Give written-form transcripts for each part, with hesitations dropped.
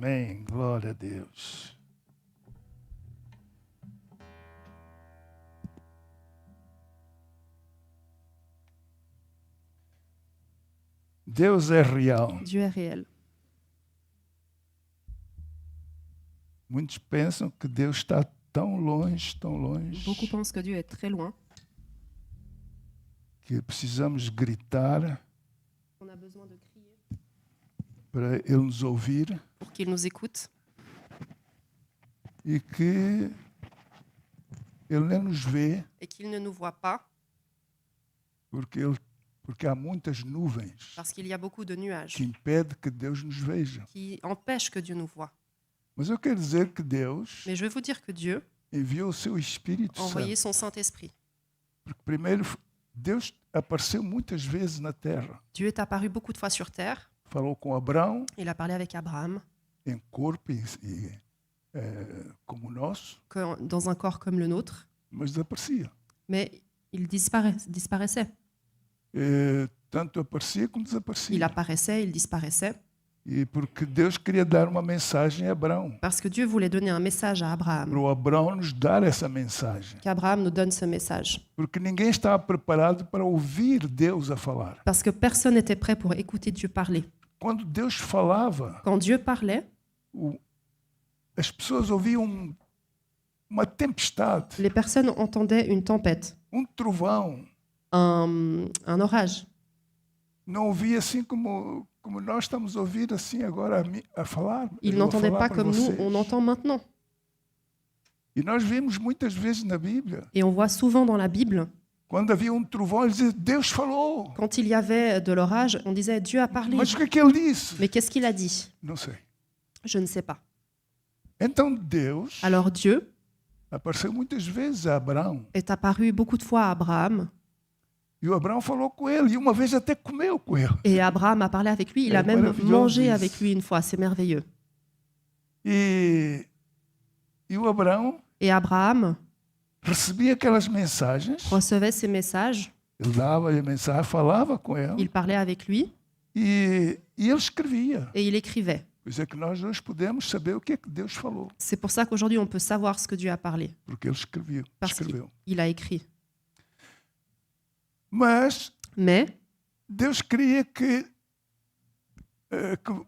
Amém. Glória a Deus. Deus é real. Dieu est réel. Muitos pensam que Deus está tão longe, Beaucoup pensent que Dieu est très loin, que precisamos gritar qu'on a besoin de crier para Ele nos ouvir pour qu'il nous écoute e que Ele nem nos vê, et qu'il ne nous voit pas porque há muitas nuvens parce qu'il y a beaucoup de nuages que impedem que Deus nos veja. qui empêchent que Dieu nous voie. Mas eu quero dizer que Deus Mais je veux vous dire que Dieu enviou o seu Espírito a envoyé Santo. son Saint-Esprit. Porque primeiro Deus apareceu muitas vezes na terra. Dieu est apparu beaucoup de fois sur terre. Falou com Abraão Il a parlé avec Abraham em corpo como o nosso, dans un corps comme le nôtre, mas desaparecia. mais il disparaissait. Tanto aparecia como desaparecia. Il apparaissait, il disparaissait. E porque Deus queria dar uma mensagem a Abraão. Parce que Dieu voulait donner un message à Para Abraham, o Abraão nos dar essa mensagem. qu'Abraham nous donne ce message. Porque ninguém estava preparado para ouvir Deus a falar. Parce que personne n'était prêt pour écouter Dieu parler. Quando Deus falava, Quand Dieu parlait, as pessoas ouviam uma tempestade, les personnes entendaient une tempête, trovão. un orage. Não ouvia assim como nós estamos a ouvir assim agora a falar. Ils Eu vou n'entendaient falar pas para comme nous, vocês. on entend maintenant. E nós vimos muitas vezes na Bíblia, Et on voit souvent dans la Bible, quando havia trovão, eles diziam, Deus falou. quand il y avait de l'orage, on disait Dieu a parlé. Mas o que é que ele disse? Mais qu'est-ce qu'il a dit? Não sei. Je ne sais pas. Então Deus Alors Dieu apareceu muitas vezes a Abraão. est apparu beaucoup de fois à Abraham, E o Abraão falou com ele, e uma vez até comeu com ele. et Abraham a parlé avec lui. Il a même maravilhoso mangé isso. avec lui une fois. C'est merveilleux. E o Abraão Et Abraham recebia aquelas mensagens, recevait ces messages, ele dava-lhe a mensagem, falava com ele, il parlait avec lui e ele escrevia. et il écrivait. Por isso é que nós hoje podemos saber o que é que Deus falou, C'est pour ça qu'aujourd'hui on peut savoir ce que Dieu a parlé, porque ele escreveu. parce qu'il a écrit. Mas Mais Deus queria que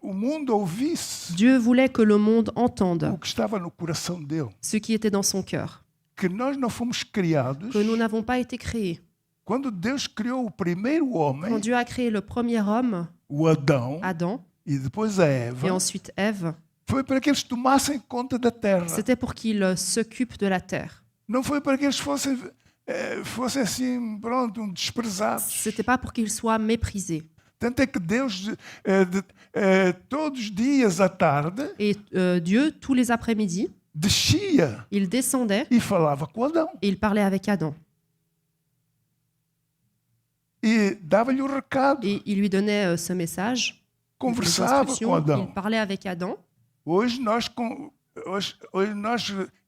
o mundo ouvisse Dieu voulait que le monde o entende que estava no coração dele. ce qui était dans son cœur, Que nós não fomos criados. que nous n'avons pas été créés. Quando Deus criou o primeiro homem, Quand Dieu a créé le premier homme, o Adão, Adam, e depois a et Eva, ensuite Ève, foi para que eles tomassem conta da terra. c'était pour qu'il s'occupe de la terre. Não foi para que eles fossem assim, pronto, desprezados. C'était pas pour qu'il soit méprisé. Tanto é que Deus, todos os dias à tarde, Et Dieu, tous les après-midi, descia il descendait e falava com Adão. et il parlait avec Adam. E dava-lhe o recado, Et il lui donnait ce message, les conversava com instructions. Adão. Il parlait avec Adam. Hoje nós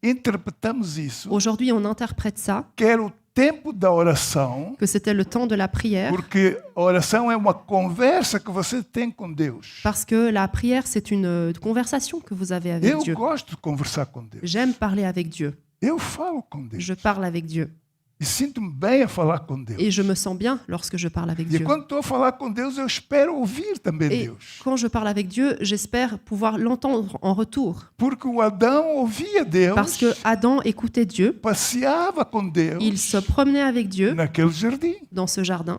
interpretamos isso, Aujourd'hui, on interprète ça, que era o tempo da oração, que c'était le temps de la prière, porque a oração é uma conversa que você tem com Deus. parce que la prière, c'est une conversation que vous avez avec Eu Dieu. gosto de conversar com Deus. J'aime parler avec Dieu. Eu falo com Deus. Je parle avec Dieu. E sinto-me bem a falar com Deus. Et je me sens bien lorsque je parle avec E Dieu. quando estou a falar com Deus, eu espero ouvir também Et Deus. quand je parle avec Dieu, j'espère pouvoir l'entendre en retour. Porque o Adão ouvia Deus, Parce que Adam écoutait Dieu, passeava com Deus il se promenait avec Dieu naquele jardim. dans ce jardin.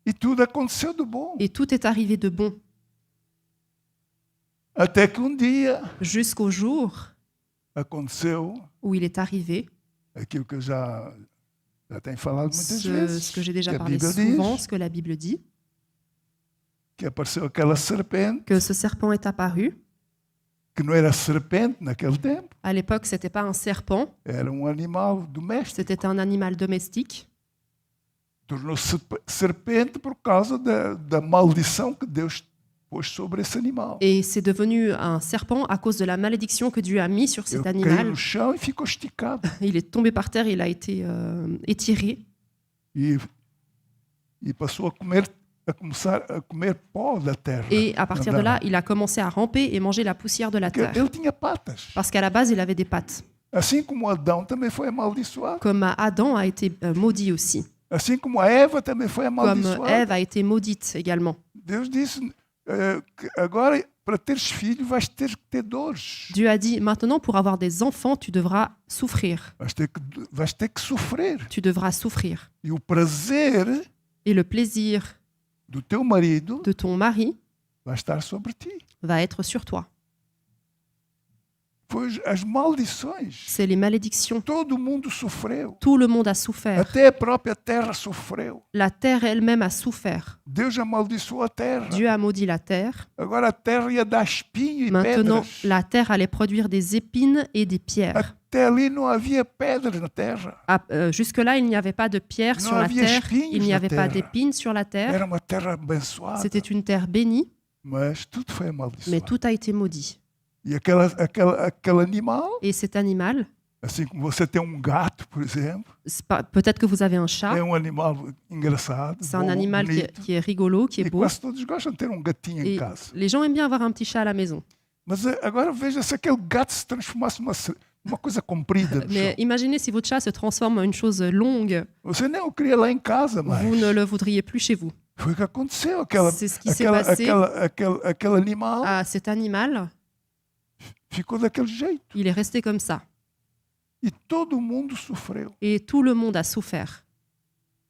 E tudo aconteceu de bom. Et tout est arrivé de bon. Até que dia Jusqu'au jour aconteceu où il est arrivé aquilo que eu já tenho falado muitas vezes. ce que j'ai déjà que a parlé Bíblia souvent, diz, ce que la Bible dit, que apareceu aquela serpente, que ce serpent est apparu. que não era serpente naquele tempo, À l'époque, ce n'était pas un serpent, era animal doméstico. c'était un animal domestique. Tornou-se serpente por causa da maldição que Deus pôs sobre esse animal. Et c'est devenu un serpent à cause de la malédiction que Dieu a mis sur cet Ele caiu animal. no chão e ficou esticado. Il est tombé par terre, il a été étiré E passou a comer a começar a comer pó da terra. Et à partir de là, il a commencé à ramper et manger la poussière de la Porque terre. ele tinha patas. Parce qu'à la base, il avait des pattes. Assim como Adão também foi amaldiçoado. Comme Adam a été maudit aussi. Assim como a Eva também foi Comme amaldiçoada. Ève a été maudite également. Deus disse, que agora, para teres filhos, vais ter que ter dores. Dieu a dit, maintenant, pour avoir des enfants, tu devras souffrir. Vais ter que sofrer. Tu devras souffrir. E o prazer Et le plaisir do teu marido de ton mari vai estar sobre ti. va être sur toi. Pois as maldições, C'est les malédictions. todo mundo sofreu. Tout le monde a souffert. Até a própria terra sofreu. La terre elle-même a souffert. Deus amaldiçoou a terra. Dieu a maudit la terre. Agora a terra ia dar espinho e Maintenant, pedras. la terre allait produire des épines et des pierres. Até ali não havia pedras na terra. Jusque-là, il n'y avait pas de pierres Non sur la havia terre. espinhos Il n'y na avait pas terra. d'épines sur la terre. Era uma terra abençoada. C'était une terre bénie, Mas tudo foi mais amaldiçoado. tout a été maudit. E aquele animal, Et cet animal, assim como você tem gato, por exemplo, peut-être que vous avez un chat, é animal engraçado, c'est un bom, animal bonito. qui est rigolo, qui est E beau. quase todos gostam de ter gatinho em Et casa. les gens aiment bien avoir un petit chat à la maison. Mas agora veja se aquele gato se transformasse numa coisa comprida no Mais chão. imaginez si votre chat se transforme en une chose longue, Você nem o queria lá em casa mais. vous ne le voudriez plus chez vous. Foi o que aconteceu. C'est ce qui s'est passé. Aquele animal Ah, cet animal, ficou daquele jeito. il est resté comme ça. E todo mundo sofreu. Et tout le monde a souffert.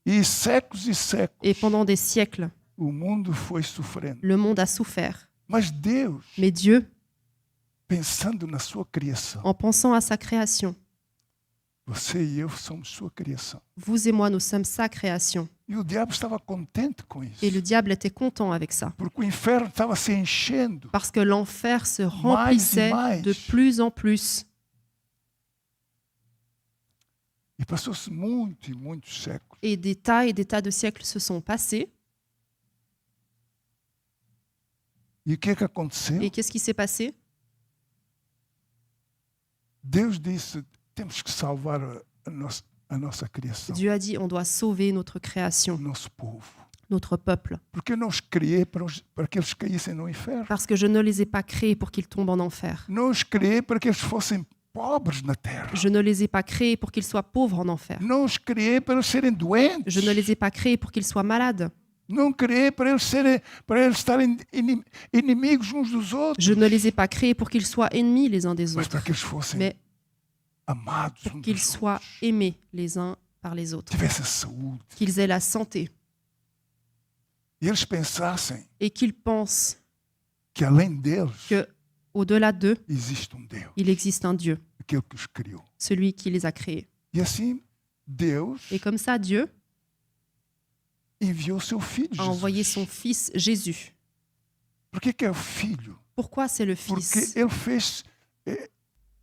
E séculos Et pendant des siècles, o mundo foi sofrendo. le monde a souffert. Mas Deus, Mais Dieu, pensando na sua criação, en pensant à sa création, você e eu somos sua criação. vous et moi, nous sommes sa création. E o diabo estava contente com isso. Et le diable était content avec ça. Porque o inferno estava se enchendo. Parce que l'enfer se remplissait mais. de plus en plus. E passou-se muitos e muitos séculos. Et des tas de siècles se sont passés. E o que é que aconteceu? Et qu'est-ce qui s'est passé? Deus disse, temos que salvar a nossa criação, Dieu a dit, on doit sauver notre o création, nosso povo. notre peuple. Porque eu não os criei para que eles caíssem no inferno. Parce que je ne les ai pas créés pour qu'ils tombent en enfer. Não os criei para que eles fossem pobres na terra. Je ne les ai pas créés pour qu'ils soient pauvres en enfer. Não os criei para eles serem doentes. Je ne les ai pas créés pour qu'ils soient malades. Não criei para eles estarem inimigos uns dos outros. Je ne les ai pas créés pour qu'ils soient ennemis les uns des Mas autres, para que eles fossem mais amados pour uns qu'ils dos soient outros. aimés les uns par les autres, Tivessem saúde. qu'ils aient la santé E eles pensassem et qu'ils pensent que além deles que au-delà d'eux, existe Deus, il existe un Dieu, aquele que os criou. celui qui les a créés. E assim Deus Et comme ça, Dieu enviou seu filho a envoyé Jesus. son fils Jésus. Por que é o filho? Pourquoi c'est le Porque fils? ele fez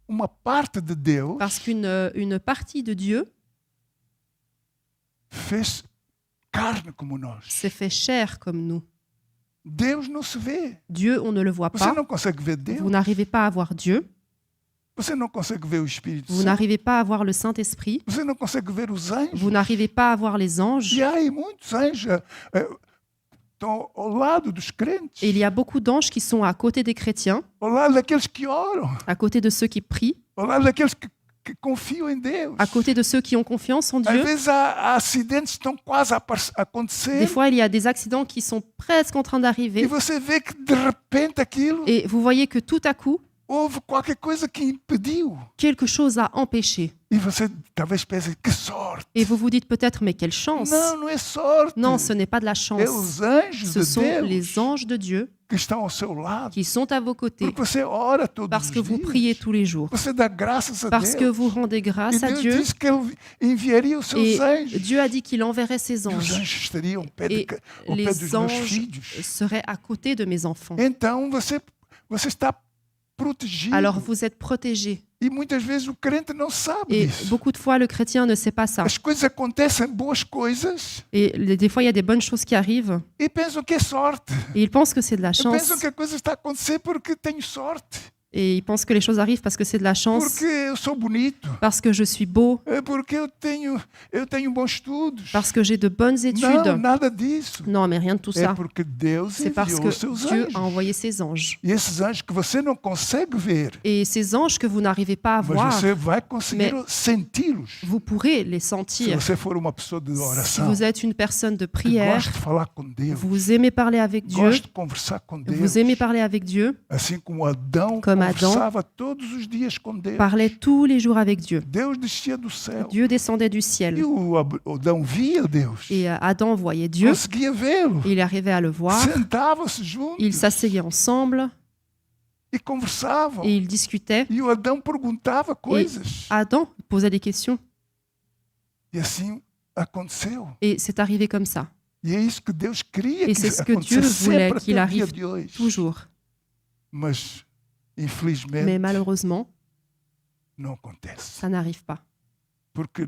uma parte de Deus, Parce qu'une partie de Dieu fez carne como nós. s'est fait chair comme nous. Deus não se vê. Dieu, on ne le voit Você pas. não consegue ver Deus. Vous n'arrivez pas à voir Dieu. Você não consegue ver o Espírito Vous Santo. n'arrivez pas à voir le Saint-Esprit. Você não consegue ver os anjos. Vous n'arrivez pas à voir les anges. E há aí muitos anjos estão ao lado dos crentes, Et il y a beaucoup d'anges qui sont à côté des chrétiens, ao lado daqueles que oram, à côté de ceux qui prient, ao lado daqueles que confiam em Deus. à côté de ceux qui ont confiance en Às Dieu. vezes há acidentes que estão quase a acontecer Des fois, il y a des accidents qui sont presque en train e d'arriver. você vê que de repente aquilo Et vous voyez que tout à coup, houve qualquer coisa que impediu. quelque chose a empêché. E você talvez pense, que sorte. Et vous vous dites peut-être, mais quelle chance! Não, não é sorte. Non, ce n'est pas de la É chance. os anjos Ce de sont Deus les anges de Dieu que estão ao seu lado. qui sont à vos côtés Porque você ora todos parce os que vous dias. priez tous les jours, Você dá graças a parce que Deus. vous rendez grâce E à Deus Dieu. disse que Ele enviaria os seus Et anjos. Dieu a dit qu'il enverrait ses E os anges. anjos estariam ao pé, Et ao pé dos les meus anges filhos. seraient à côté de mes enfants. Então você está protegido. Alors vous êtes protégés. E muitas vezes o crente não sabe Et disso. beaucoup de fois, le chrétien ne sait pas ça. As coisas acontecem, boas coisas, Et des fois, il y a des bonnes choses qui arrivent. e pensam que é sorte. Et il pense que c'est de la Pensam chance. que a coisa está a acontecer porque tenho sorte. Et ils pensent que les choses arrivent parce que c'est de la chance, porque eu sou bonito, parce que je suis beau, porque eu tenho bons estudos. parce que j'ai de bonnes Não, études. nada disso. Non, mais rien de tout É ça. porque Deus C'est parce enviou que os seus Dieu anjos. a envoyé ses anges. E esses anjos que você não consegue ver, Et ces anges que vous n'arrivez pas à mas voir, você vai conseguir mais senti-los. vous pourrez les Se sentir. você for uma pessoa de Si oração, vous êtes une personne de que prière, gosta de falar com Deus, vous aimez parler avec Dieu, gosta de conversar com Deus, vous aimez parler avec Dieu, assim como Adão Comme Adão conversava todos os dias com Deus. parlez tous les jours avec Dieu. Deus descia do céu. Dieu descendait du E ciel. o Adão via Deus, Et Adam voyait Dieu, conseguia vê-lo, il arrivait à le voir, sentava-se juntos ils s'asseyaient ensemble e conversavam. et ils discutaient. E o Adão perguntava coisas. Adam posait des questions E assim aconteceu. et c'est arrivé comme ça, E é isso que Deus queria Et que c'est ce que Dieu acontecesse voulait sempre qu'il até o dia arrive de hoje. toujours. Mas, infelizmente, Mais malheureusement, não acontece. ça n'arrive pas. Porque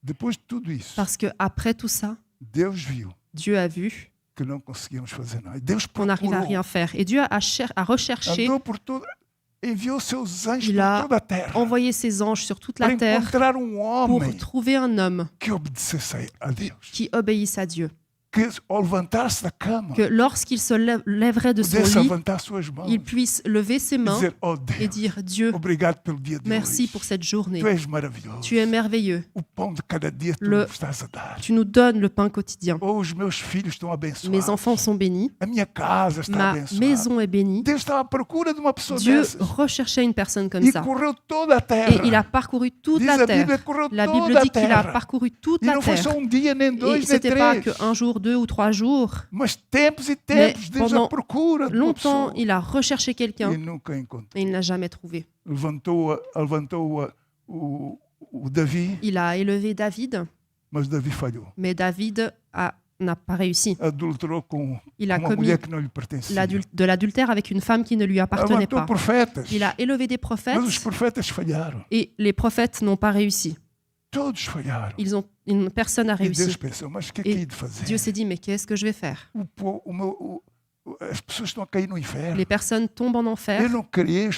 depois de tudo isso, Parce qu'après tout ça, Deus viu Dieu a vu que não conseguíamos fazer nada. Deus qu'on n'arrive à procurou, rien faire. Et Dieu a recherché, andou por todo, enviou seus anjos Il por a toda a terra envoyé ses anges sur toute para la terre encontrar pour homem trouver un homme que obedecesse a Deus, qui obéisse à Dieu. que ao levantar-se da cama Que lorsqu'il se lèverait de son pudesse lit, levantar suas mãos il puisse lever ses e mains dizer: oh et Deus, dire Dieu, obrigado pelo dia de merci hoje. pour cette journée. Tu és maravilhoso. Tu es merveilleux. O pão de cada dia tu Le- nos estás a dar. Tu nous donnes le pain quotidien. Oh, os meus filhos estão abençoados. Mes enfants sont bénis. A minha casa está Ma abençoada. maison est bénie. Deus estava à procura de uma pessoa Dieu dessas. recherchait une personne comme E ça. correu toda a Et terra. il a parcouru toute Diz la a Bíblia terre. que correu La toda Bible a dit qu'il a terra. parcouru toute E la não foi terre. só dia, nem Et dois, nem c'était pas três. qu'un jour, 2 ou 3 jours. Mas tempos e tempos, Deus pendant à procura de uma Longtemps, pessoa. il a recherché E quelqu'un nunca encontrou. et il n'a jamais trouvé. Levantou o Davi, Il a élevé David, mas Davi falhou. mais David n'a pas réussi. Adulterou com Il a uma commis mulher que não lhe pertencia. de l'adultère avec une femme qui ne lui appartenait Levantou pas. profetas, Il a élevé des mas os prophètes profetas falharam. et les prophètes n'ont pas réussi. Todos falharam. Personne n'a E Deus réussi. pensou: mas o que é que Et hei de fazer? Dieu s'est dit, mais qu'est-ce que je vais faire? As pessoas estão a cair no inferno. Les personnes tombent en enfer. Eu não criei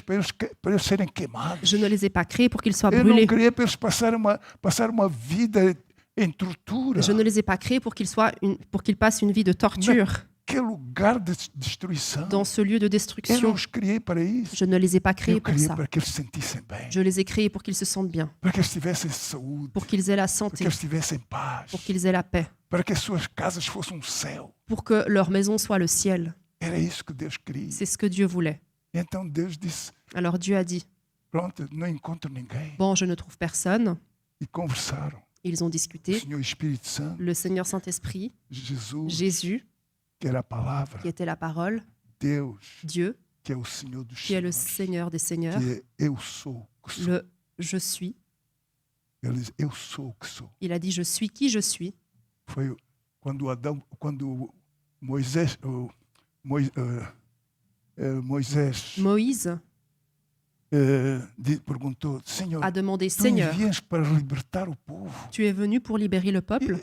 para eles serem queimados. Je ne les ai pas créés pour qu'ils soient Eu não brûlés. criei para eles passar uma vida em tortura. Je ne les ai pas créés pour qu'ils passent une vie de torture Que lugar de destruição. dans ce lieu de Eu não destruction. os criei para isso. Je ne les ai pas créés Eu pour criei ça. para que eles se sentissem bem. Je les ai créés pour qu'ils se sentent bien, Para que eles tivessem saúde. pour qu'ils aient la Para que santé, eles tivessem paz. pour qu'ils aient la paix, Para que as suas casas fossem um céu. pour que leur maison soit le ciel. Era isso que Deus queria. C'est ce que Dieu voulait. E então Deus disse: Alors Dieu a dit, pronto, não encontro ninguém. bon, je ne trouve personne. E conversaram. Ils ont O discuté. Senhor Espírito Santo, Le Seigneur Saint-Esprit, Jesus, Jésus, que era a palavra, qui était la parole, Deus, Dieu, que é o Senhor dos qui est le senhores, Seigneur des Seigneurs, que é eu sou o que sou. le je suis. Ele diz: eu sou o que sou. Il a dit, je suis qui je suis. Foi quando Moisés, Moisés Moïse perguntou: Senhor, a demandé, tu Seigneur, envias para libertar o povo? tu es venu pour libérer le peuple.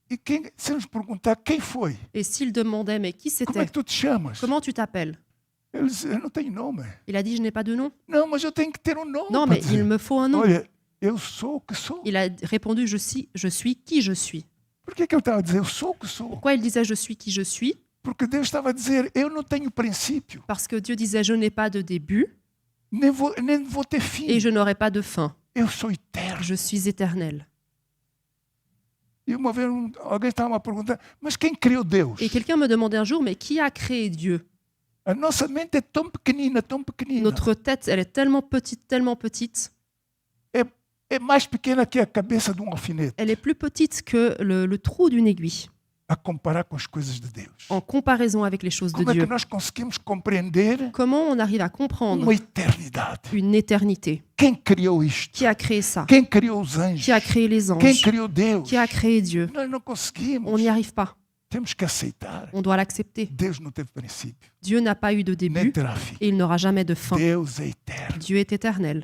E se nos perguntar quem foi, Et s'il demandait, mais qui como é c'était? que tu te chamas? Comment tu t'appelles? Ele disse: eu não tenho nome. Il a dit, je n'ai pas de nom. Não, mas eu tenho que ter um nome. Non, para mais dizer. il me faut un nom. Olha, eu sou o que sou. Il a répondu, je suis qui je suis. Por que ele estava a dizer eu sou o que sou? Pourquoi il disait, je suis qui je suis? Porque Deus estava a dizer: eu não tenho princípio, Parce que Dieu disait, je n'ai pas de début nem vou ter fim. et je n'aurai pas de fin. Eu sou eterno. Je suis éternel. E uma vez alguém estava a perguntar: mas quem criou Deus? Et quelqu'un me demandait un jour, mais qui a créé Dieu? A nossa mente é tão pequenina, tão pequenina. Notre tête, elle est tellement petite. É mais pequena que a cabeça de um alfinete, Elle est plus petite que le trou d'une aiguille a comparar com as coisas de Deus. en comparaison avec les choses de Como é que Dieu. nós conseguimos compreender Comment on arrive à comprendre uma eternidade? une éternité? Quem criou isto? Qui a créé ça? Quem criou os anjos? Qui a créé les Quem anges? criou Deus? Qui a créé Dieu? Nós não conseguimos. On n'y arrive pas. Temos que aceitar. On doit l'accepter. Deus não teve princípio, Dieu n'a pas eu de nem début terá fim. et il n'aura jamais de fin. Deus é eterno. Dieu est éternel.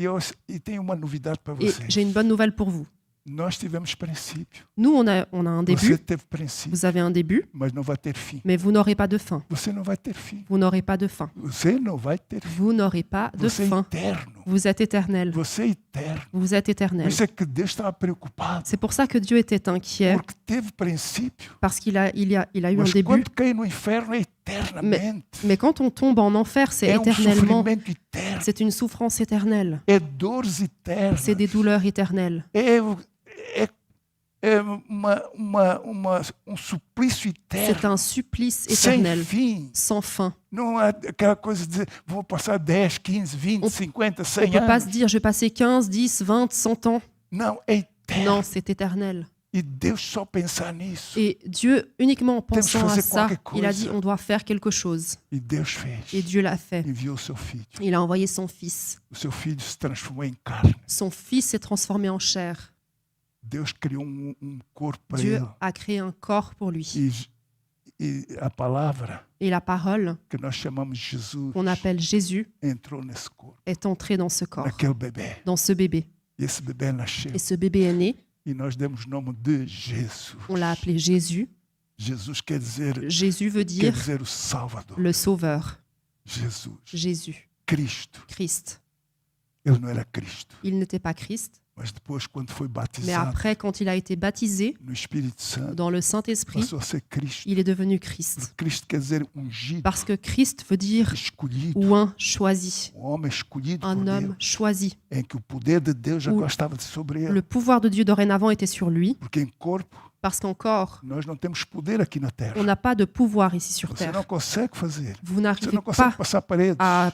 E tenho uma novidade para Et vocês. j'ai une bonne nouvelle pour vous. Nós tivemos princípio. Nous, on a un Você début, teve princípio, vous avez un début, mas não vai ter fim. mais vous n'aurez pas de fin. Você não vai ter fim. Vous n'aurez pas de fin. Você não vai ter fim. Vous n'aurez pas de Você é fin. eterno. Vous êtes éternel. Você é eterno. Vous êtes Por éternel. isso é que Deus estava preocupado. C'est pour ça que Dieu était inquiet, Porque teve princípio. parce qu'il a eu un Mas début. quando cai no inferno é eternamente. Mais quand on tombe en enfer, c'est É éternellement. sofrimento eterno. C'est une souffrance éternelle. É dores eternas. C'est des douleurs éternelles. É suplício C'est eterno. un supplice Sem éternel, fim. sans fin. Não há aquela coisa de dizer, vou passar 10, 15, 20, On- 50, On 100 ne peut pas anos. se dire, je vais passer 15, 10, 20, 100 ans. Não, é eterno. Non, c'est éternel. E Deus só pensar nisso. Et Dieu, uniquement en Temos que pensant à fazer ça, qualquer il a coisa. dit, on doit faire quelque chose. E Deus fez. Et Dieu l'a fait. Enviou o seu filho. Il a envoyé son Fils. O seu filho se transformou em carne. Son Fils s'est transformé en chair. Deus criou corpo para Dieu ele. a créé un corps pour lui. E a palavra Et la parole que nós chamamos de Jesus qu'on appelle Jésus entrou nesse corpo, est entrée dans ce corps, naquele bebê. dans ce bébé. E esse bebê nasceu. Et ce bébé est né. E nós demos o nome de Jesus. On l'a appelé Jésus. Jesus quer dizer Jésus veut dire o Salvador. le Sauveur. Jesus. Jésus, Cristo. Christ. Ele não era Cristo. Il n'était pas Christ, Mas depois, quando foi mais batizado après, quand il a été baptisé no Espírito Santo, dans le Saint-Esprit, passou a ser Cristo. il est devenu Christ. Cristo quer dizer ungido, Parce que Christ veut dire escolhido. ou un choisi, Homem escolhido un por homme Deus, choisi. em que o poder de Deus O- agora estava sobre ele. Le pouvoir de Dieu dorénavant était sur lui, Porque em corpo, parce qu'encore, nós não temos poder aqui na terra. on n'a pas de pouvoir ici sur Você não terre. consegue fazer. Vous Você n'arrivez não consegue pas passar paredes. à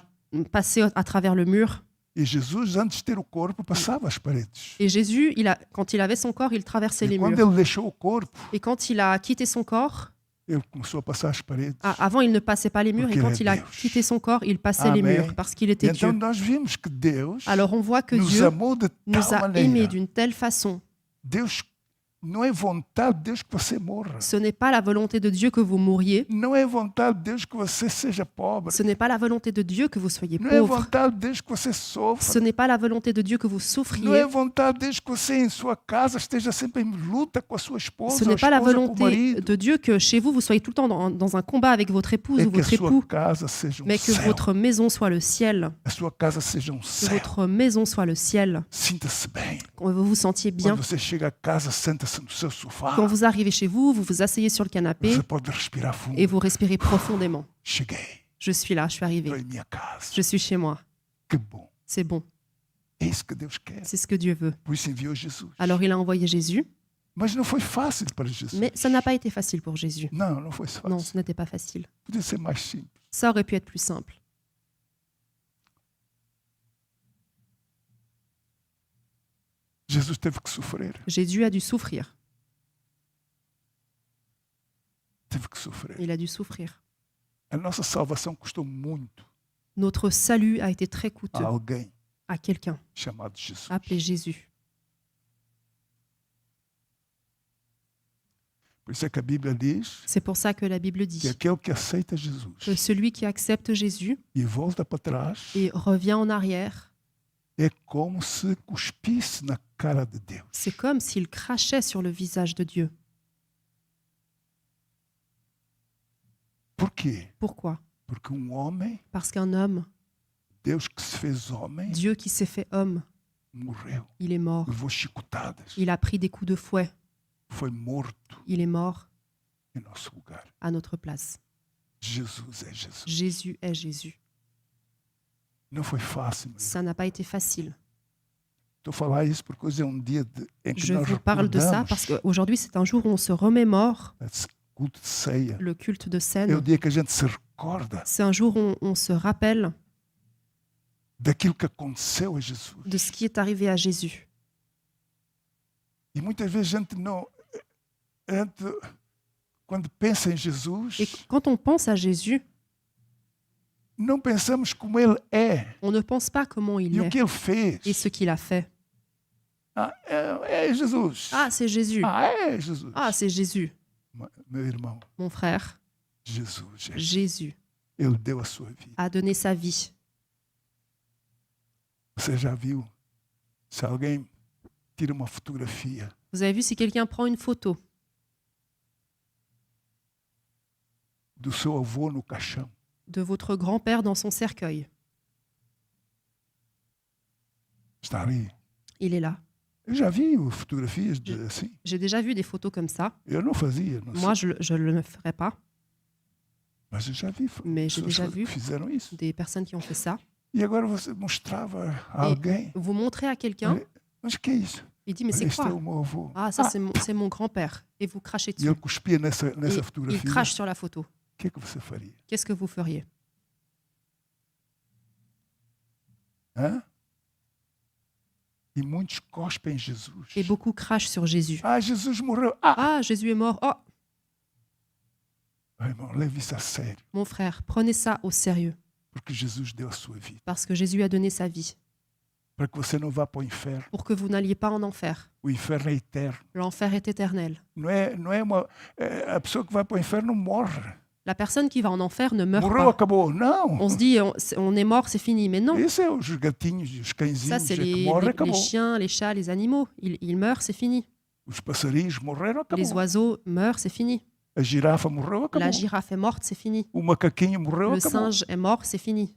passer à travers le mur. E Jesus, antes de ter o corpo, passava as paredes. Et Jésus, quand il avait son corps, il traversait E les quando murs. ele deixou o corpo, Et quand il a quitté son corps, ele começou a passar as paredes. avant il ne passait pas les murs, et Porque quand ele il é a Deus. quitté son corps, il passait les Amém. murs, parce qu'il E était então Dieu. nós vimos que Deus Alors on voit que nos Dieu amou de nous tal a aimés maneira. d'une telle façon. Deus não é vontade de Deus que você morra. Ce n'est pas la volonté de Dieu que vous mouriez, Não é vontade de Deus que você seja pobre. ce n'est pas la volonté de Dieu que vous soyez Não é pauvre, vontade de Deus que você sofra. ce n'est pas la volonté de Dieu que vous Não é souffriez, vontade de Deus que você em sua casa esteja sempre em luta com a sua esposa, ce ou n'est pas la esposa com o volonté marido. de Dieu que chez vous, vous soyez tout le temps dans un combat avec votre épouse É ou que a votre sua époux, casa seja mais que céu. votre maison soit le ciel, A sua casa seja que céu. votre maison soit le ciel, Sinta-se bem. que vous vous sentiez bien. Quando você chega a casa, senta-se no seu sofá. Quand vous arrivez chez vous, vous vous asseyez sur le canapé Você pode respirar fundo. et vous respirez profondément. Cheguei. Je suis là, je suis Estou arrivé, em minha casa. je suis chez moi, Que bom. c'est bon, É isso que Deus quer. c'est ce que Dieu veut. Por isso enviou Jesus. Alors il a envoyé Jésus, Mas não foi fácil para Jesus. mais ça n'a pas été facile pour Jésus. Não, não foi fácil. Non, ce n'était pas facile. Podia ser mais simples. Ça aurait pu être plus simple. Jesus teve que sofrer. Jésus a dû souffrir. Teve que sofrer. Il a dû souffrir. A nossa salvação custou muito Notre salut a été très a coûteux alguém à quelqu'un chamado Jesus. appelé Jésus. Por isso é que a Bíblia diz C'est pour ça que la Bible que dit aquele que aceita Jesus que celui qui accepte Jésus e volta para trás et revient en arrière, é como se cuspisse na cara de Deus. c'est comme s'il crachait sur le visage de Dieu. Por quê? Pourquoi? Porque homem, Parce qu'un homme, Deus que se fez homem, Dieu qui s'est fait homme, morreu. il est mort. Levou chicotadas. Il a pris des coups de fouet. Foi morto Il est mort em nosso lugar. à notre place. Jesus é Jesus. Jésus est Jésus. Não foi fácil. Ça n'a pas été facile. Estou a falar isso porque hoje é dia em que Je nós vous parle de ça recordamos parce qu'aujourd'hui, c'est un jour où on se remémore esse culto de ceia. le culte de É o scène. dia que a gente se recorda C'est un jour où on se rappelle daquilo que aconteceu a Jesus. de ce qui est arrivé à Jésus. E muitas vezes a gente, quando pensa em Jesus, Et quand on pense à Jésus, não pensamos como ele é on ne pense pas comment il e o est que ele fez. et ce qu'il a fait. Ah, é Jesus. Ah, c'est Jésus. Ah, é Jesus. Ah, c'est Jésus. Meu irmão, Mon frère, Jesus. Jésus Ele deu a sua vida. a donné sa vie. Você já viu? Se alguém tira uma fotografia Vous avez vu si quelqu'un prend une photo do seu avô no caixão? de votre grand-père dans son cercueil. Está ali. Il est là. Eu já vi fotografias assim. J'ai déjà vu des photos comme ça. Eu não fazia, não Moi, sei. je ne le ferai pas, Mas eu já vi mais j'ai pessoas déjà que vu fizeram isso. des personnes qui ont fait ça. E agora você mostrava a alguém. Vous montrez à quelqu'un, Mas o que é isso? il dit, mais Olha, c'est este é quoi? o meu avô. Ah, ça, c'est mon grand-père. Et vous crachez E dessus. ele cuspia nessa Et il fotografia. crache sur la photo. O que é que você faria? Qu'est-ce que vous feriez? Hã? E muitos cospem em Jesus. Et beaucoup crachent sur Jésus. Ah, Jesus morreu. Ah, Ah, Jésus est mort. Oh, meu irmão, leve isso a sério. mon frère, prenez ça au sérieux. Porque Jesus deu a sua vida. Parce que Jésus a donné sa vie. Para que você não vá para o inferno. Pour que vous n'alliez pas en enfer. O inferno é eterno. L'enfer est éternel. Não é uma. A pessoa que vai para o inferno morre. La personne qui va en enfer ne meurt Morreu, pas. acabou. Não. On se dit, on est mort, c'est fini. Mais non, Esse é os gatinhos, os ça, cãezinhos c'est é que les, morrem, les acabou. chiens, les chats, les animaux. Ils meurent, c'est fini. Os passarinhos morreram, acabou. Les oiseaux meurent, c'est fini. A girafa morreu, acabou. La girafe est morte, c'est fini. O macaquinho morreu, Le acabou. singe est mort, c'est fini.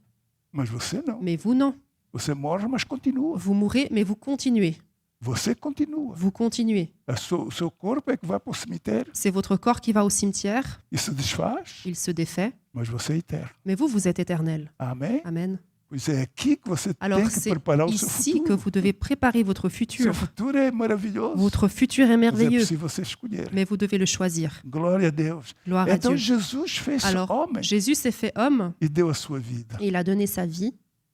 Mas você não. Mais vous, non. Você morre, mas continua. Vous mourrez, mais vous continuez. Você continua. Vous continuez. O seu corpo é que vai para o cemitério C'est votre corps qui va au cimetière, e se desfaz, il se défait, mas você é eterno. mais vous, vous êtes éternel. Amém? Amen. Pois é aqui que você Alors tem que c'est preparar o seu ici futuro. que vous devez préparer votre Seu futur. futuro é maravilhoso. Votre futur est Mas é merveilleux, preciso você escolher. mais vous devez le choisir. Glória a Deus. Gloire à Então Dieu. Jesus fez Alors, homem Jésus s'est fait homme e deu a sua vida. et il a donné sa vie.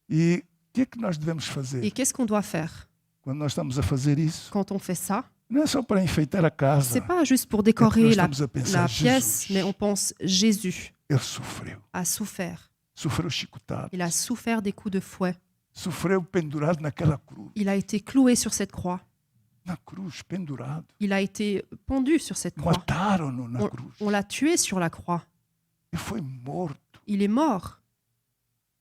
E o que é que nós devemos fazer? Et qu'est-ce qu'on doit faire Quando nós estamos a fazer isso, quand on fait ça? não é só para enfeitar a casa. C'est pas juste pour É que nós décorer la, estamos a pensar, la pièce, Jesus, mais on pense Jésus ele sofreu. a souffert. Sofreu chicotado. Il a souffert des coups de fouet. Sofreu pendurado naquela cruz. Il a été cloué sur cette croix. Na cruz, pendurado. Il a été pendu sur cette croix. Mataram-no na cruz. On l'a tué sur la croix. Ele foi morto. Il est mort.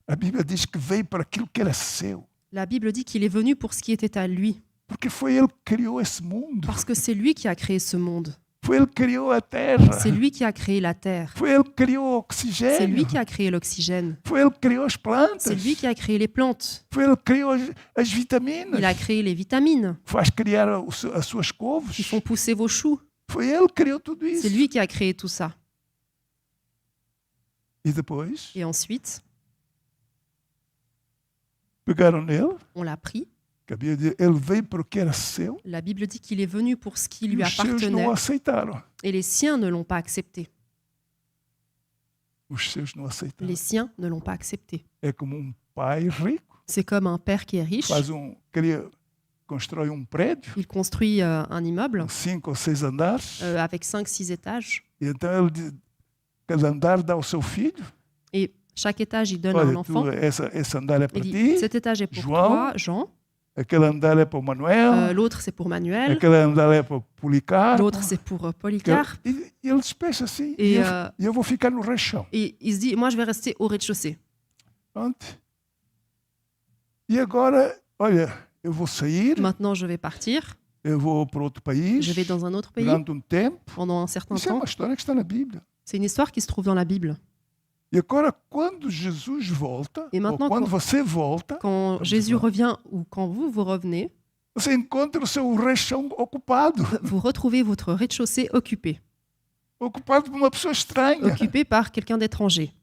A Bíblia diz que veio para aquilo que era seu. La Bible dit qu'il est venu pour ce qui était à lui, Porque foi ele que criou esse mundo. parce que c'est lui qui a créé ce monde. Foi ele que criou a terra. C'est lui qui a créé la terre. Foi ele que criou o C'est oxigênio. lui qui a créé l'oxygène. Foi ele que criou as plantas. C'est lui qui a créé les plantes. Foi ele que criou as vitaminas. Il a créé les vitamines Faz criar as suas couves. qui font pousser vos choux. Foi ele que criou tudo isso. C'est lui qui a créé tout ça. E depois, Et ensuite, pegaram nele, on l'a pris. que a Bíblia diz, ele veio para o que era seu, La Bible dit qu'il est venu pour ce qui e lui os seus appartenait. não aceitaram. Et les siens ne l'ont pas accepté. Os seus não aceitaram. Les siens ne l'ont pas accepté. É como pai rico, C'est comme un père qui est riche. constrói prédio, Il construit un immeuble com 5 ou 6 andares, avec 5-6 étages. e então ele diz, cada andar dá ao seu filho. Et chaque étage, il donne à un Olha, enfant. esse andar é para Il dit, ti, cet étage est pour João. toi, Jean. aquele andar é para o Manuel, L'autre, c'est pour Manuel. aquele andar é para o Policarpo. L'autre, c'est pour Polycarpe. E ele despecha assim, Et, e eu vou ficar no rechão. et il se dit, moi, je vais rester au rez-de-chaussée. Pronto. E agora, olha, eu vou sair, Maintenant, je vais partir. eu vou para outro país, Je vais dans un autre pays durante tempo. pendant un certain Isso é temps. uma história que está na Bíblia. C'est une histoire qui se trouve dans la Bible. E agora, quando Jesus volta, E ou maintenant, quando quand- você volta, Quand Jésus revient ou quand vous revenez, você encontra o seu rechão ocupado. vous retrouvez votre rez-de-chaussée occupé. Ocupado por uma pessoa estranha. Occupé par quelqu'un d'étranger.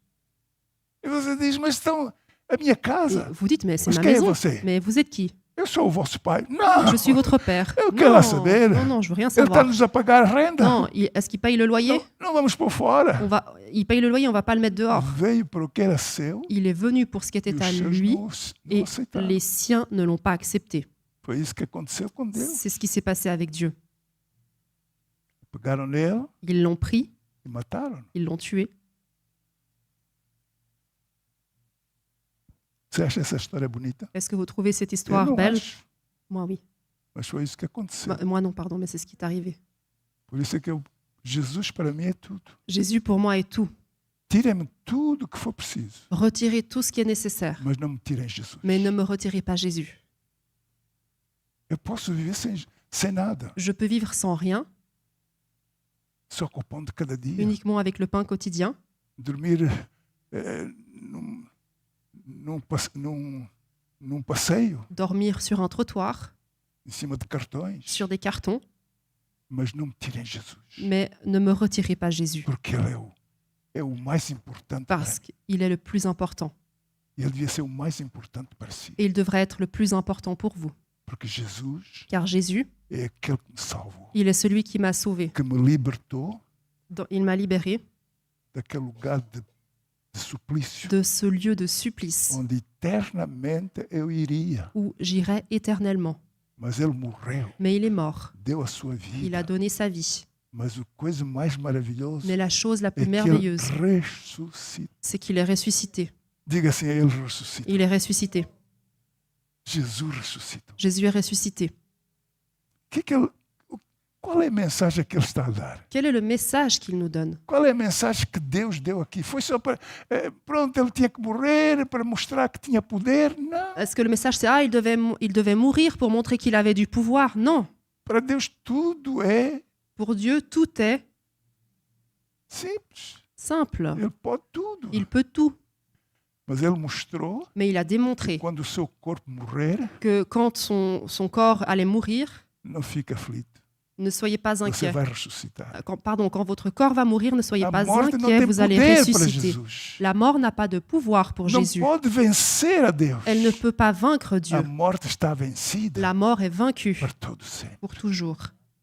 E você diz, mas então, a minha Et casa, vous dites, mais c'est mas ma quem é maison. você? Mais vous êtes qui? Eu sou o vosso pai. Não, Je suis votre père. Eu quero lá saber. Non, non, je veux rien ele savoir. está-nos a pagar a renda. Non, est-ce qu'il paye le loyer? Não vamos por fora. Il paye le loyer, on va pas le mettre dehors. Veio para o que era seu Il est venu pour ce qui e était os à seus lui não et aceitaram. les siens ne l'ont pas accepté. Foi isso que aconteceu com Deus. C'est ce qui s'est passé avec Dieu. Pegaram nele Ils l'ont pris, e mataram. ils l'ont tué. Você acha essa história bonita? Est-ce que vous trouvez cette Eu histoire não belle? acho, Moi, oui. mas foi isso que aconteceu. Moi, non, pardon, mais c'est ce qui est arrivé. Por isso é que Jesus para mim é tudo. Jésus, pour moi, est tout. Tirem-me tudo o que for preciso, Retirez tout ce qui est nécessaire, mas não me tirem Jesus. mais ne me retirez pas Jésus. Eu posso viver sem nada, Je peux vivre sans rien, só com o pão de cada dia. uniquement avec le pain quotidien, Dormir num passeio, dormir sur un trottoir, em cima de cartões, sur des cartons, mas não me tirem Jesus, mais ne me retirez pas Jésus, porque Ele é o mais importante para parce mim. qu'il est le plus important. Ele devia ser o mais importante para si, Et il devrait être le plus important pour vous, porque Jesus car Jésus, é aquele que me salvou, il est celui qui m'a sauvé. que me libertou Il m'a libéré daquele lugar de suplício, de ce lieu de supplice onde eternamente eu iria. où j'irai éternellement. Mas Ele morreu, Mais il est mort. deu a sua Il a vida. donné sa vie. Mas a coisa mais maravilhosa Mais la chose la é plus que Ele merveilleuse, ressuscita. c'est qu'il est ressuscité. Diga assim, Ele ressuscita. Il est ressuscité. Jesus ressuscita. Jésus est ressuscité. Qual é a mensagem que Ele está a dar? Quel est le message qu'il nous donne? Qual é a mensagem que Deus deu aqui? Foi só para... pronto, Ele tinha que morrer para mostrar que tinha poder? Não. Est-ce que le message c'est il devait mourir pour montrer qu'il avait du pouvoir? Non. Para Deus tudo é Pour Dieu, tout est simples. simple. Ele pode tudo. Il peut tout. Mas Ele mostrou Mais il a démontré quando o seu corpo morrer, que quand son corps allait mourir, não fica aflito. ne soyez pas Você inquiets. vai ressuscitar. Quand votre corps va mourir, ne soyez A pas morte não inquiets, tem vous allez poder para ressusciter. Jesus. La mort n'a pas de pouvoir pour Não Jésus. pode vencer a Deus. Elle ne peut pas vaincre A Dieu. morte está vencida La mort est vaincue para todo sempre. pour toujours.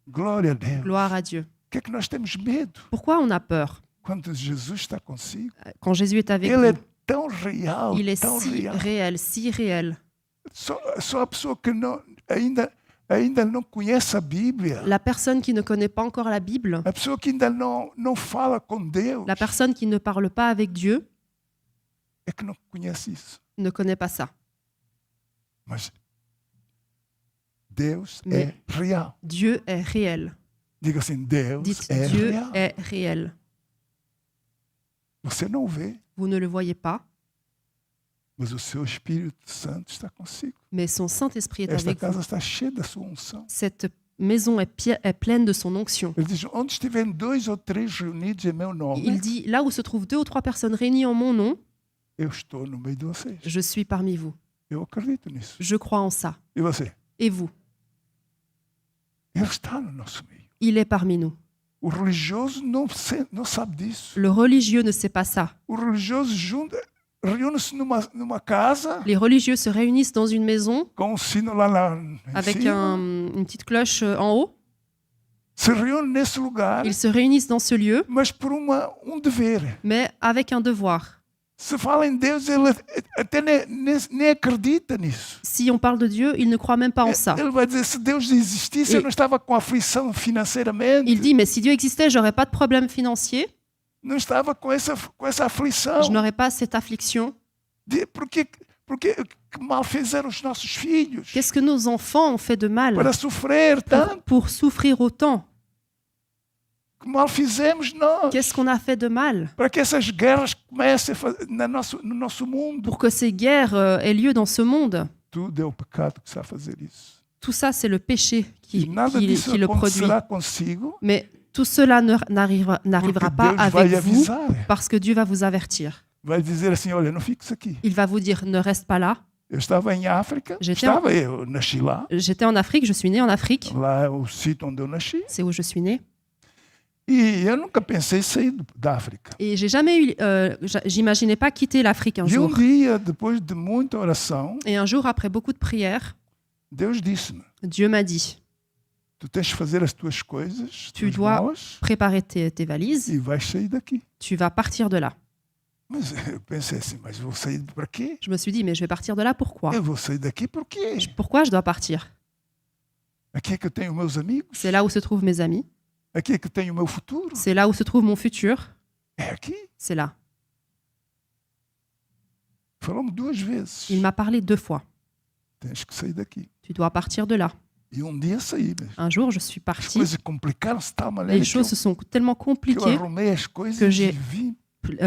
Glória a Deus. Gloire à Dieu. O que é que nós temos medo Pourquoi on a peur quando Jesus está consigo? quand Jésus est avec Ele é nous? tão real, Il est tão si real. réel, si réel. Só a pessoa que ainda não conhece a Bíblia, La personne qui ne connaît pas encore la Bible, a pessoa que ainda não fala com Deus, la personne qui ne parle pas avec Dieu, é que não conhece isso. ne connaît pas ça. Mas Deus Mais- é real. Dieu est réel. Diga assim, Deus Dites, é Dieu real. est réel. Você não vê, Vous ne le voyez pas, mas o seu Espírito Santo está consigo. mais son Saint-Esprit est Esta avec casa vous. está cheia da sua unção. Cette maison est pleine de son onction. Ele diz, onde estiverem 2 ou 3 reunidos em meu nome, Il dit, là où se trouvent 2 ou 3 personnes réunies en mon nom, eu estou no meio de vocês. je suis parmi vous. Eu acredito nisso. Je crois en ça. E você? Et vous? Ele está no nosso meio. Il est parmi nous. O religioso não sabe disso. Le religieux ne sait pas ça. O religioso reúne-se numa casa Les religieux se réunissent dans une maison com um sino lá em avec cima. une petite cloche en haut. Se reúne nesse lugar, Ils se réunissent dans ce lieu, mas por dever. mais avec un devoir. Se fala em Deus, ele até nem acredita nisso. Si on parle de Dieu, il ne croit même pas en ça. Ele vai dizer, se Deus existisse, eu não estava com aflição financeiramente. Il dit, mais si Dieu existait, j'aurais pas de problème financier, Não estava com essa aflição. je n'aurais pas cette affliction. Porque que mal fizeram os nossos filhos Qu'est-ce que nos enfants ont fait de mal para sofrer tanto? pour souffrir autant? Que mal fizemos nós Qu'est-ce qu'on a fait de mal para que essas guerras comecem no nosso mundo? pour que ces guerres aient lieu dans ce monde? Tudo é o pecado que está a fazer isso. Tout ça, c'est le péché E nada disso qui le produit. acontecerá consigo, Mais tout cela n'arrivera porque pas Deus vai avec vous avisar. parce que Dieu va vous avertir. Vai dizer assim, olha, não fiques aqui. Il va vous dire, ne reste pas là. Eu estava em África, eu nasci lá. J'étais en Afrique, je suis né en Afrique. Lá é o sítio onde eu nasci. C'est où je suis né. E eu nunca pensei em sair da África. Et j'imaginais pas quitter l'Afrique un E jour. dia, depois de muita oração, Et un jour, après beaucoup de prières, Deus disse-me, Dieu m'a dit, tu tens de fazer as tuas coisas, Tu tuas dois- malas, préparer tes valises, e vais sair daqui. tu vas partir de là. Mas eu pensei assim, mas vou sair para quê? Je me suis dit, mais je vais partir de là, pourquoi? Eu vou sair daqui por quê? Pourquoi je dois partir? Aqui é que eu tenho meus amigos, C'est là où se trouvent mes amis, aqui é que tenho o meu futuro, c'est là où se trouve mon futur, é aqui. c'est là. Falamos 2 vezes. Il m'a parlé 2 fois. Tens que sair daqui. Tu dois partir de là. E dia saí. Mas Un jour, je suis as partie. coisas complicaram-se de tal maneira Les choses se sont tellement que eu compliquées, arrumei as coisas que j'ai e vim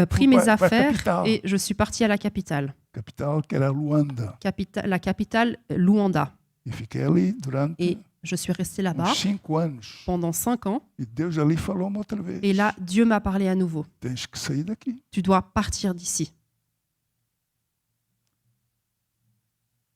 pris mes Pour la affaires capitale. et je suis partie à la capitale. capital, que era Luanda. La capitale, Luanda. E fiquei ali durante Et je suis restée là-bas uns 5 anos. pendant 5 ans. E Deus ali falou-me outra vez. Et là, Dieu m'a parlé à nouveau. Tens que sair daqui. Tu dois partir d'ici.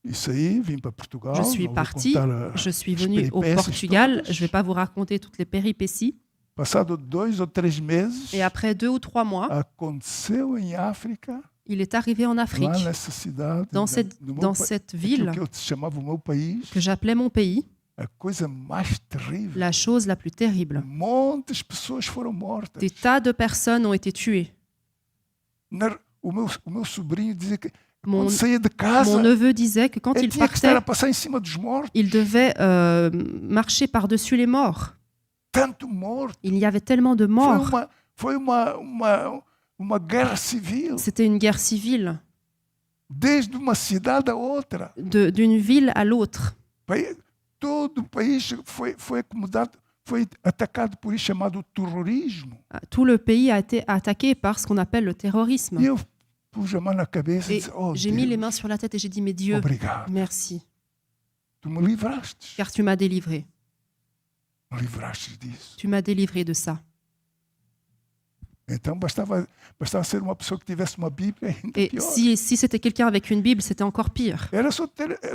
E saí, vim para Portugal. Je suis não vou partie, contar a- je suis as venue au peripécias Portugal. todas. Je ne vais pas vous raconter toutes les péripéties. Passado 2 ou 3 meses, Et après 2 ou 3 mois, aconteceu em África, il est arrivé en lá Afrique, nessa cidade, dans cette, no meu dans pa- cette aquilo ville que eu chamava o meu país, que j'appelais mon pays, a coisa mais terrível. la chose la plus terrible. Montes de pessoas foram mortas. Des tas de personnes ont été tuées. O meu sobrinho dizia que Mon, quando saía de casa, mon neveu disait que quand ele il tinha que estar partait, a passar em cima dos mortos. il devait marcher par-dessus les morts. Tanto morto. Il y avait tellement de morts. Foi uma guerra civil, C'était une guerre civile, desde uma cidade a outra. d'une ville à l'autre. Todo o país foi acomodado, foi atacado por isso chamado terrorismo. Tout le pays a été attaqué par ce qu'on appelle le terrorisme. E eu pus a mão na cabeça e Et disse, oh j'ai mis les Deus, mains sur la tête et j'ai dit, mais Dieu, obrigado. merci, Tu me livraste. car tu m'as délivré. Me livraste disso. Tu m'as délivré de ça. Então bastava ser uma pessoa que tivesse uma Bíblia ainda Et pior. si c'était quelqu'un avec une Bible, c'était encore pire. Era só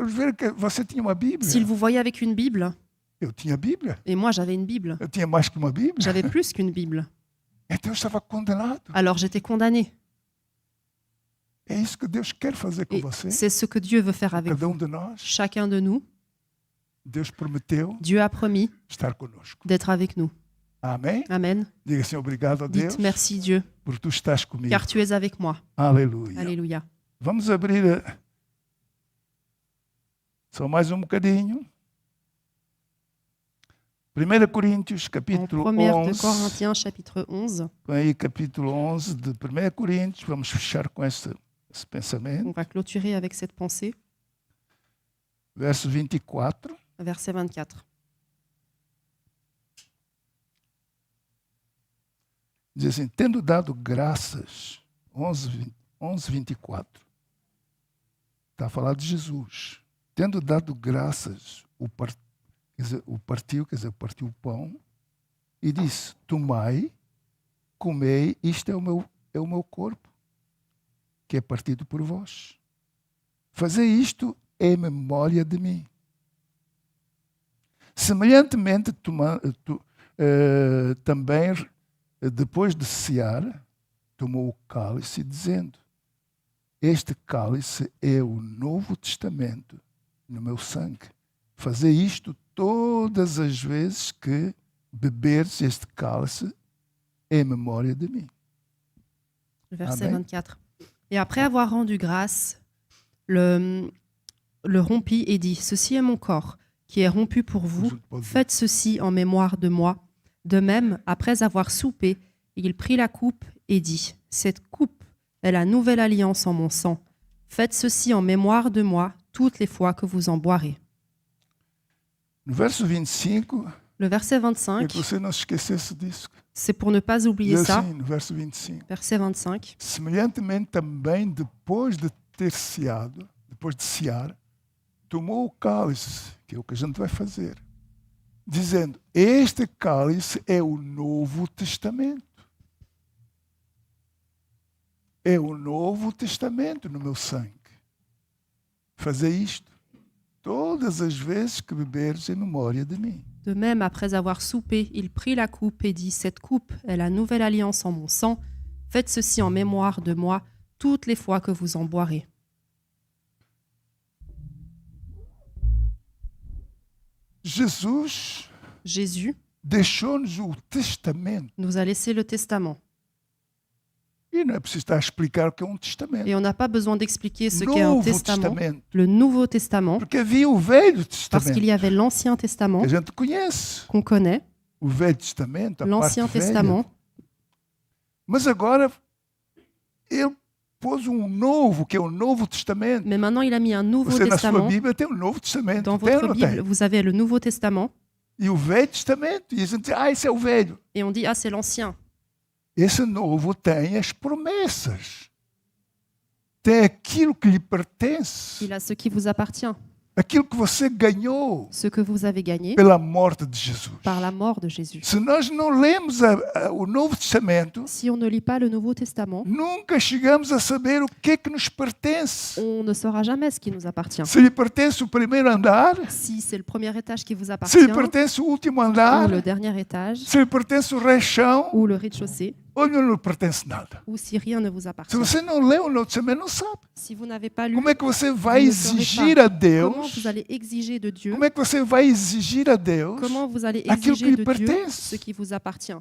ver que você tinha uma Bíblia. S'il vous voyait avec une Bible, Eu tinha Bíblia. et moi j'avais une Bible, Eu tinha mais que uma Bíblia. j'avais plus qu'une Bible, Então eu estava condenado. alors j'étais condamné. É isso que Deus quer fazer com Et você. c'est ce que Dieu veut faire avec Cada vous. de nós. Chacun de nous, Deus prometeu Dieu a promis estar conosco. d'être avec nous. Amém? Amen. Diga assim, obrigado a Deus, Dites merci Dieu, porque tu estás comigo. car tu es avec moi. Aleluia. Alléluia. Vamos abrir só mais um bocadinho. 1 Coríntios, En capítulo 1 de 11. Corinthiens, chapitre 11, Põe aí capítulo 11 de 1 Coríntios. Vamos fechar com esse pensamento. on va clôturer avec cette pensée, Verso 24. verset 24. Diz assim, tendo dado graças, 11:24. Está a falar de Jesus. Tendo dado graças, partiu o pão e disse, tomai, comei, isto é o meu corpo, que é partido por vós. Fazei isto em memória de mim. Semelhantemente, também, depois de cear, tomou o cálice, dizendo, este cálice é o Novo Testamento no meu sangue. Fazei isto todas as vezes que beberes este cálice em memória de mim. Verset Amen. 24. Et après avoir rendu grâce, le rompit et dit, ceci est mon corps, qui est rompu pour vous. Faites ceci en mémoire de moi. De même, après avoir soupé, il prit la coupe et dit, cette coupe est la nouvelle alliance en mon sang. Faites ceci en mémoire de moi toutes les fois que vous en boirez. No verso 25, Le verset é 25, que você não se esquecesse disso. c'est pour ne pas oublier Diz ça. assim, no verso 25. Verset 25. Semelhantemente também, depois de cear, tomou o cálice, que é o que a gente vai fazer, dizendo, este cálice é o Novo Testamento. É o Novo Testamento no meu sangue. Fazei isto todas as vezes que beberes em memória de mim. De même, après avoir soupé, il prit la coupe et dit, cette coupe est la nouvelle alliance en mon sang. Faites ceci en mémoire de moi toutes les fois que vous en boirez. Jesus Jésus deixou-nos o testamento. nous a laissé le testament. E não é preciso estar a explicar o que é um testamento. Et on n'a pas besoin d'expliquer ce qu'est un Novo testament, Testamento. le Nouveau Testament, Porque havia o Velho parce qu'il Testamento, y avait l'Ancien Testament que a gente conhece. qu'on connaît, O Velho Testamento, a l'Ancien parte velha. Testament, Mas agora ele pôs um novo, que é o Novo Testamento. mais maintenant il a mis un Nouveau Você na sua Testament. Bíblia tem o Novo Testamento. Dans Tem ou votre não Bible, tem? vous avez le Nouveau Testament, E o Velho Testamento. E a gente diz, esse é o Velho. et on dit, ah, c'est l'Ancien. Esse novo tem as promessas. Tem aquilo que lhe pertence. Il a ce qui vous appartient. aquilo que você ganhou ce que vous avez gagné pela morte de Jesus. par la mort de Jésus. Se nós não lemos o Novo Testamento, Si on ne lit pas le Nouveau Testament, nunca chegamos a saber o que é que nos pertence. on ne saura jamais ce qui nous appartient. Se lhe pertence o primeiro andar, Si c'est le premier étage qui vous se appartient, lhe pertence o último andar, ou le dernier étage, se lhe pertence o rechão, ou le rez-de-chaussée, ou não lhe pertence nada. ou si rien ne vous Se appartient. você não lê o Novo Testamento, não sabe. Si vous n'avez pas lu, Como é que você vai vous ne saurez exigir pas a comment Deus? vous allez exiger de Dieu, Como é que você vai exigir a Deus comment vous allez aquilo que exiger lhe de Dieu pertence? ce qui vous appartient.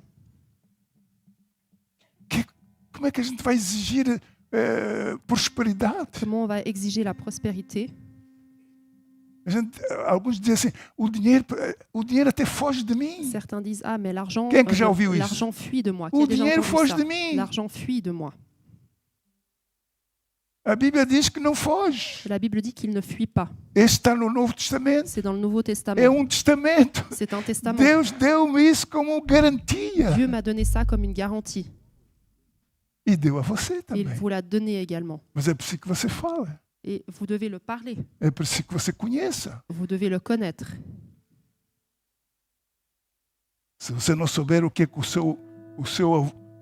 Como é que a gente vai exigir prosperidade? Comment on va exiger la prospérité? Alguns dizem assim, o dinheiro até foge de mim. Certains disent ah mais l'argent Quem é que já ouviu isso? l'argent fuit de moi. Qui O a déjà dinheiro entendu foge ça? de mim. L'argent fuit de moi. A Bíblia diz que não foge. La Bible dit qu'il ne fuit pas. Este está no Novo Testamento. C'est dans le Nouveau Testament. É testamento. C'est un testament. Deus deu-me isso como garantia. Dieu m'a donné ça comme une garantie. E deu a você Et il também. vous l'a donné également. Mas é preciso que você fale. Et vous devez le parler. É preciso que você conheça. Vous devez le connaître. Se você não souber o que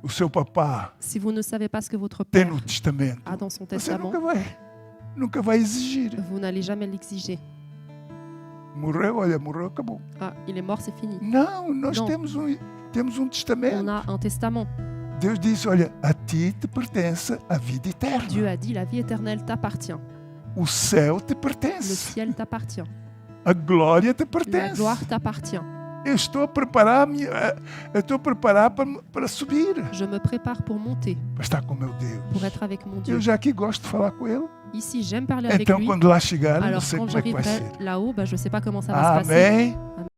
o seu papá Si vous ne savez pas ce que votre tem père no testamento, a dans son você testament, nunca vai exigir. vous n'allez jamais l'exiger. Morreu, acabou. Ah, il est mort, c'est fini. Não, nós Não. temos um On testamento. a un testament. Deus diz, olha, a ti te pertence a vida eterna. Dieu a dit la vie éternelle t'appartient. O céu te Le pertence. ciel t'appartient. A glória te La pertence. gloire t'appartient. Eu estou a preparar-me, para subir, Je me prépare pour monter, para estar com meu Deus. pour être avec mon Dieu. Eu já aqui gosto de falar com Ele. Ici, j'aime parler avec Então, lui. quando lá chegar, eu não Alors, sei quand como é que vai j'arriverai ser. là-haut, je ne sais pas comment ça va se passer. Amém. Amen.